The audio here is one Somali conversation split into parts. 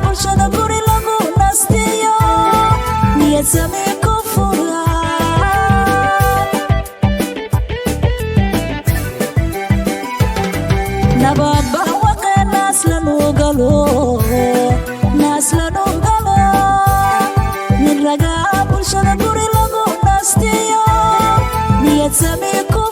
bulshada guri lagu nastiyo niyad sami ku furan nabad barwaaqe naas lanu galo min raga bulshada guri lagu nastiyo niyad sami ku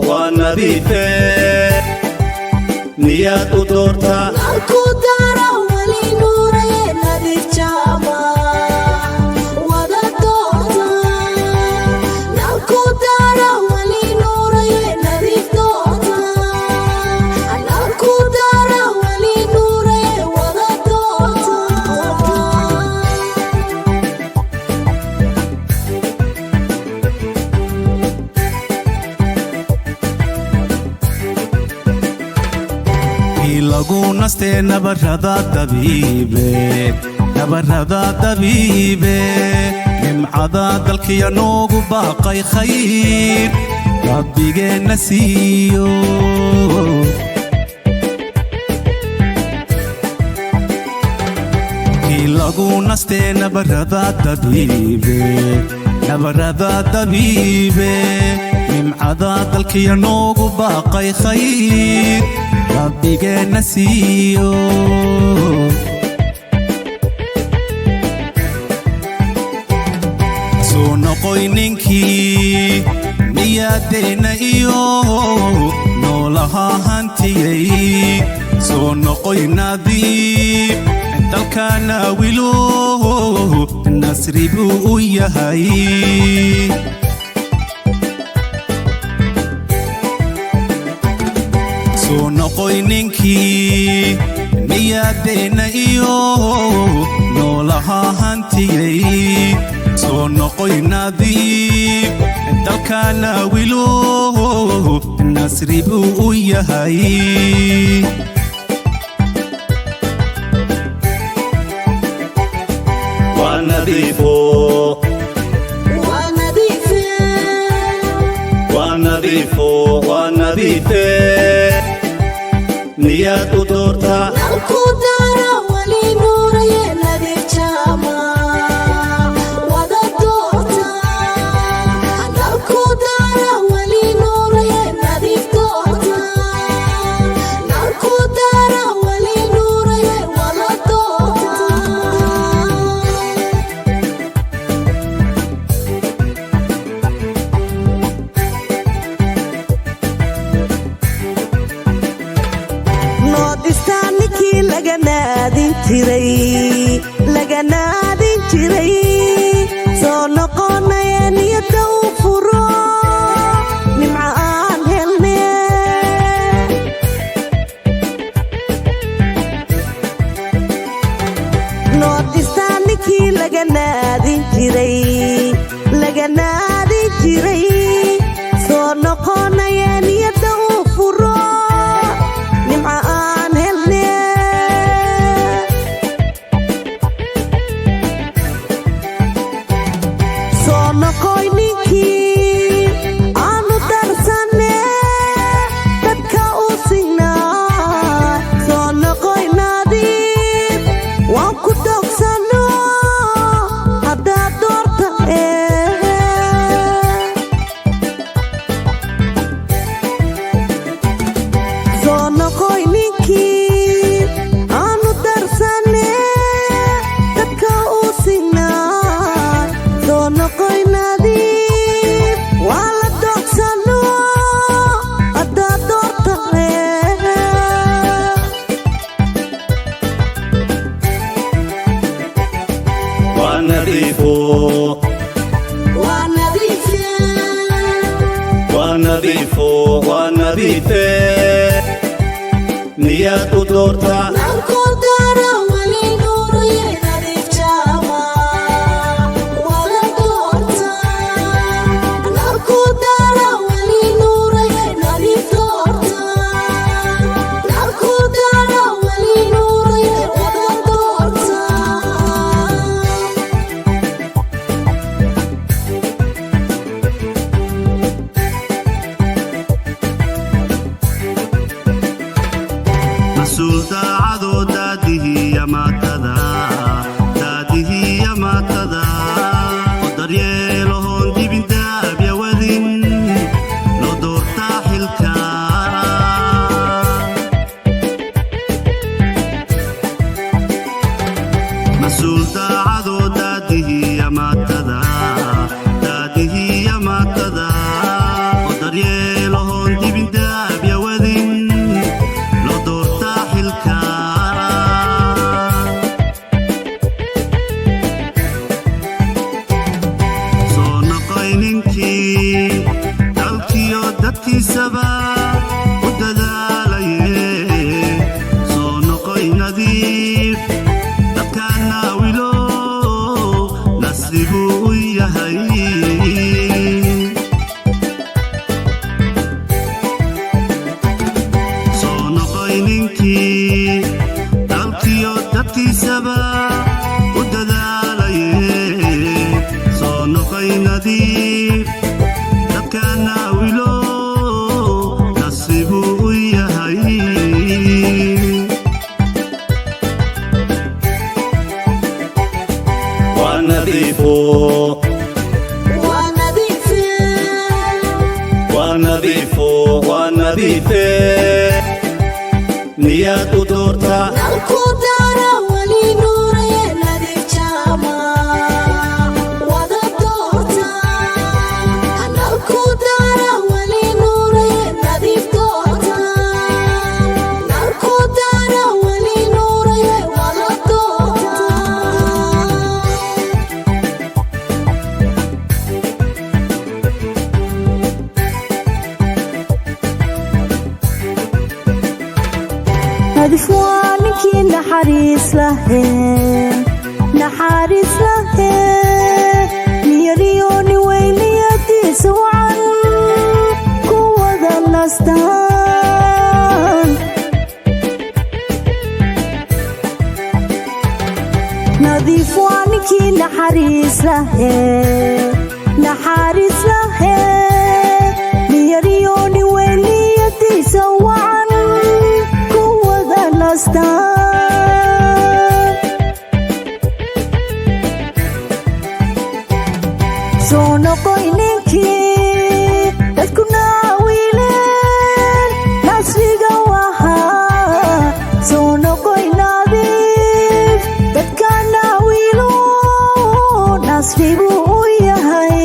ونظيفة نيات ودورتها نالكو دارا ولي نوري نظيف جاما ودا دورتا نالكو دارا ولي نوري نظيف دورتا نالكو دارا ولي نوري ودا دورتا lagu naste nabarada dabiibe nimcada dalkiya noogu baaqay khayr rabbigeena siiyo lagu naste nabarada dabiibe nimcada dalkiya noogu baaqay khayr rabbigeena siiyo soo noqoy ninkii niyadeenna iyo noolaha hantiyey soo noqoy nadiib dalkana wilo nasri buu u yahay soo noqoy ninkii niyadeenna iyo noolaha hantiyey soo noqoy nadiib dalkana wilo nasri buu u yahay ونظيفة نيات ودورتها نالكو دارا ولي نوري نظيف جاما ودا دورتا نالكو دارا ولي نوري نظيف دورتا نالكو دارا ولي نوري ودا دورتا laganaadin jiray soo noqonaya niyada u furo nimca aan helne noodistaanikii laganaadin jiray soo noqonaya niyada u furo nimca aan helne noqoy ninkii aanu darsane dadka u signaa soo noqoy nadiib waan ku dogsano haddaad doorta soo noqoy ninkii aanu darsane dadka u signaa soo noqoy nadiifo waa nadiife niyaad u doortaa nalku dara wali nuuraye nadiif jaama wada doorta nalku dara wali nuuraye nadiif doorta nalku dara wali nuuraye wada doorta مسؤول daacado daadihiya maatada oo daryeelahoon dibin daabya wadin loo doortaa xilka مسؤول daacado daadihiya maatada oo daryeelahoon dibin daabya wadin loo doortaa xilka soo noqoy ninkii dalkiyo dadkiisaba u dadaalaye soo noqoy nadiif dadkaana wilo nasribuu u yahay soo noqoy ninkii dalkiyo dadkiisaba u dadaalaye soo noqoy nadiif dadkaana wilo nasribuu u yahay waa nadiifo waa nadiife waa nadiifo waa nadiife niyaad u doortaa nalku dara wali nuuraye nadiif jaama wada doorta nalku dara wali nuuraye nadiif doorta nalku dara wali nuuraye wada doorta nadiif waa ninkii naxariis lahe niyadiyo nin weyniyadiisa wacan ku wada nastaan nadiif waa ninkii naxariis lahe niyadiyo nin weyniyadiisa wacan ku wada nastaan soo noqoy ninkii dadku naawileen nasriga wahaa soo noqoy nadiif dadka naawilo nasribuu u yahay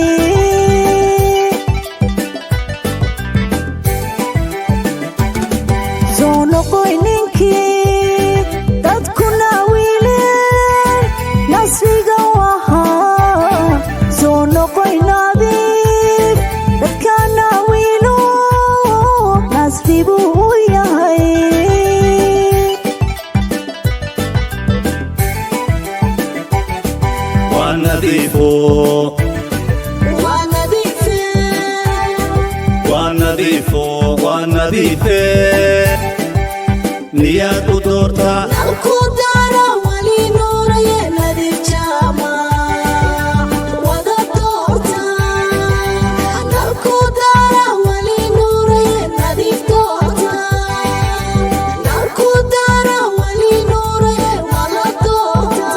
soo noqoy ninkii dadku naawileen nasriga wahaa soo noqoy nadiif dadka naawilo nasribuu u yahay waa nadiifo waa nadiife waa nadiifo waa nadiife niyaad u doortaa nalku dara wali nuuraye nadiif jaama wada doorta nalku dara wali nuuraye nadiif doorta nalku dara wali nuuraye wada doorta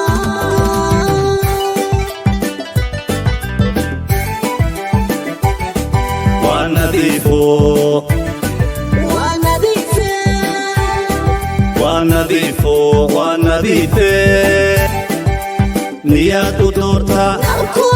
waa nadiifo waa nadiife waa nadiifo waa nadiife niyaad u doortaa nalku